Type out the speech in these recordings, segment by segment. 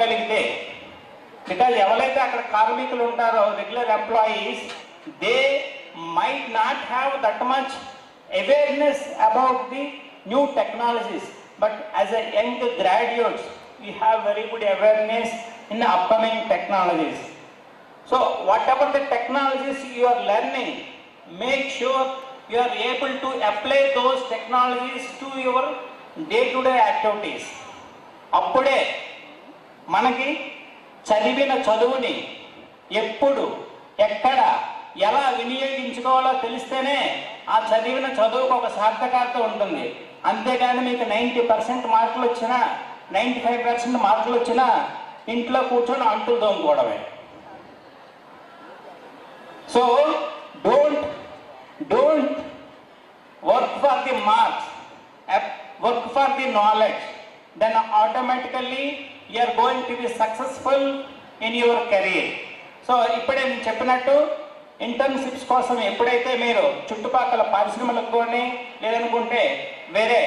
కలిగితే బికాజ్ ఎవరైతే అక్కడ కార్మికులు ఉంటారో regular employees they might not have that much awareness about the new technologies but as a young graduates we have very good awareness in the upcoming technologies. So whatever the technologies you are learning, make sure you are able to apply those technologies to your day-to-day activities. అప్పుడే మనకి చదివిన చదువుని ఎప్పుడు ఎక్కడ ఎలా వినియోగించుకోవాలో తెలిస్తేనే ఆ చదివిన చదువుకు ఒక సార్థకత ఉంటుంది. అంతేగాని మీకు 90% మార్కులు వచ్చినా 95% మార్కులు వచ్చినా ఇంట్లో కూర్చొని అంటులు తోముకోవడమే. So don't work for the marks, work for the knowledge, then automatically you are going to be successful in your career. So ఇప్పుడే నేను చెప్పినట్టు ఇంటర్న్షిప్స్ కోసం ఎప్పుడైతే మీరు చుట్టుపక్కల పరిశ్రమలకు కానీ లేదనుకుంటే వేరే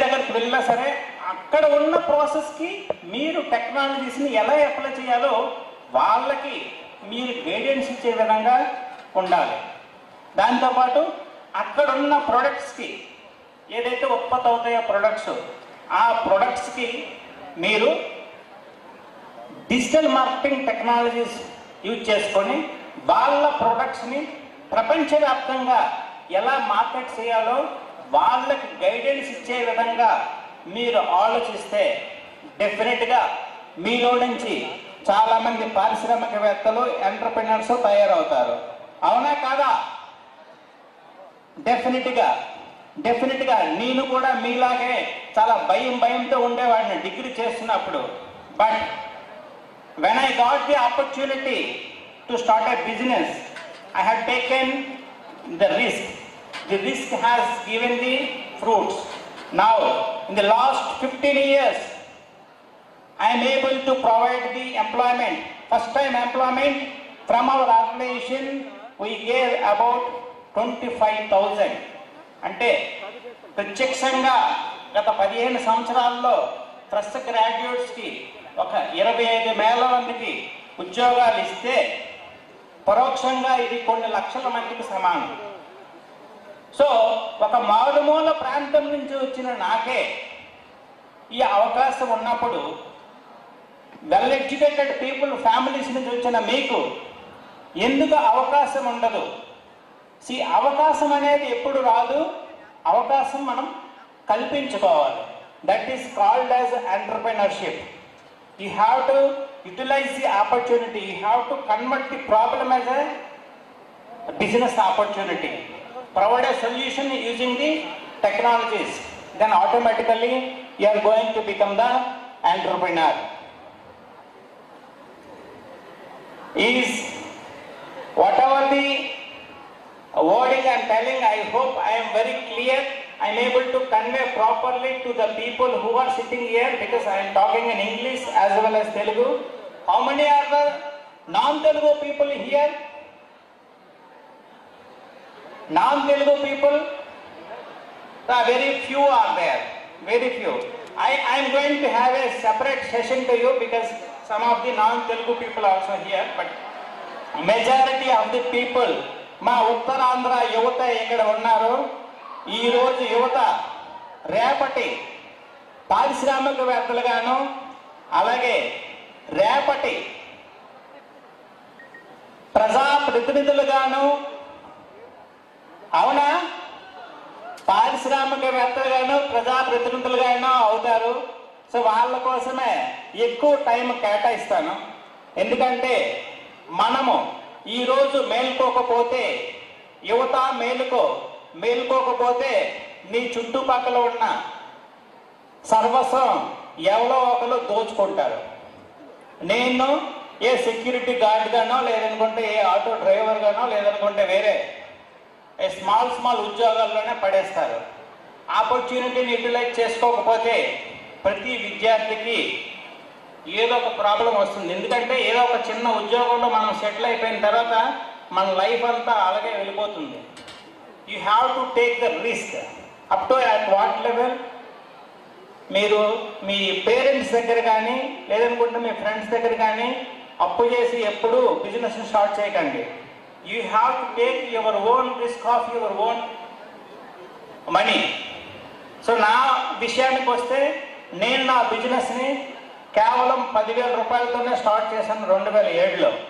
దగ్గరికి వెళ్ళినా సరే అక్కడ ఉన్న ప్రాసెస్కి మీరు టెక్నాలజీస్ని ఎలా అప్లై చేయాలో వాళ్ళకి మీరు గైడెన్స్ ఇచ్చే విధంగా ఉండాలి. దాంతోపాటు అక్కడ ఉన్న ప్రొడక్ట్స్కి ఏదైతే ఉత్పత్తి అవుతాయో ప్రొడక్ట్స్, ఆ ప్రొడక్ట్స్కి మీరు డిజిటల్ మార్కెటింగ్ టెక్నాలజీస్ యూజ్ చేసుకొని వాళ్ళ ప్రొడక్ట్స్ని ప్రపంచవ్యాప్తంగా ఎలా మార్కెట్ చేయాలో వాళ్ళకి గైడెన్స్ ఇచ్చే విధంగా మీరు ఆలోచిస్తే డెఫినెట్గా మీలో నుంచి చాలామంది పారిశ్రామికవేత్తలు ఎంటర్‌ప్రెన్యూర్స్ తయారవుతారు. అవునా కాదా? డెఫినెట్గా నేను కూడా మీలాగే చాలా భయంతో ఉండేవాడిని డిగ్రీ చేస్తున్నప్పుడు. But when I got the opportunity to start a business, I had taken the risk. The risk has given the fruits. Now, in the last 15 years, I am able to provide the employment, first time employment from our organization. We gave about 25,000. అంటే ప్రత్యక్షంగా గత 15 సంవత్సరాల్లో fresh గ్రాడ్యుయేట్స్కి ఒక 25,000 మందికి ఉద్యోగాలు ఇస్తే పరోక్షంగా ఇది కొన్ని లక్షల మందికి సమానం. సో ఒక మారుమూల ప్రాంతం నుంచి వచ్చిన నాకే ఈ అవకాశం ఉన్నప్పుడు వెల్ ఎడ్యుకేటెడ్ పీపుల్ ఫ్యామిలీస్ నుంచి వచ్చిన మీకు ఎందుకు అవకాశం ఉండదు? అవకాశం అనేది ఎప్పుడు రాదు, అవకాశం మనం కల్పించుకోవాలి. That is called as entrepreneurship. You have to utilize the opportunity. You have to convert the problem as a business opportunity. Provide a solution using the technologies. Then automatically you are going to become the entrepreneur. Is whatever the wording I am telling, I hope I am very clear. I am able to convey properly to the people who are sitting here because I am talking in English as well as Telugu. How many are the non-Telugu people here? Non-Telugu people? Very few are there. Very few. I am going to have a separate session to you because some of the non-Telugu people are also here. But majority of the people, మా ఉత్తరాంధ్ర యువత ఇక్కడ ఉన్నారు. ఈరోజు యువత రేపటి పారిశ్రామికవేత్తలుగాను అలాగే రేపటి ప్రజాప్రతినిధులుగాను, అవునా, పారిశ్రామికవేత్తలుగాను ప్రజాప్రతినిధులుగాను అవుతారు. సో వాళ్ళ కోసమే ఎక్కువ టైం కేటాయిస్తాను. ఎందుకంటే మనము ఈరోజు మేల్కోకపోతే యువత మేల్కోకపోతే నీ చుట్టుపక్కల ఉన్న సర్వస్వం ఎవరో ఒకరు దోచుకుంటారు. నేను ఏ సెక్యూరిటీ గార్డ్గానో లేదనుకుంటే ఏ ఆటో డ్రైవర్గానో లేదనుకుంటే వేరే స్మాల్ ఉద్యోగాల్లోనే పడేస్తారు. ఆపర్చునిటీని యూటిలైజ్ చేసుకోకపోతే ప్రతి విద్యార్థికి ఏదో ఒక ప్రాబ్లం వస్తుంది. ఎందుకంటే ఏదో ఒక చిన్న ఉద్యోగంలో మనం సెటిల్ అయిపోయిన తర్వాత మన లైఫ్ అంతా అలాగే వెళ్ళిపోతుంది. You have to take the risk up to at what level మీరు మీ పేరెంట్స్ దగ్గర కానీ లేదనుకుంటే మీ ఫ్రెండ్స్ దగ్గర కానీ అప్పు చేసి ఎప్పుడూ బిజినెస్ స్టార్ట్ చేయకండి. You have to take your own risk of your own money. So నా విషయానికి వస్తే నేను నా బిజినెస్ని కేవలం 10,000 రూపాయలతోనే స్టార్ట్ చేశాను 2007లో.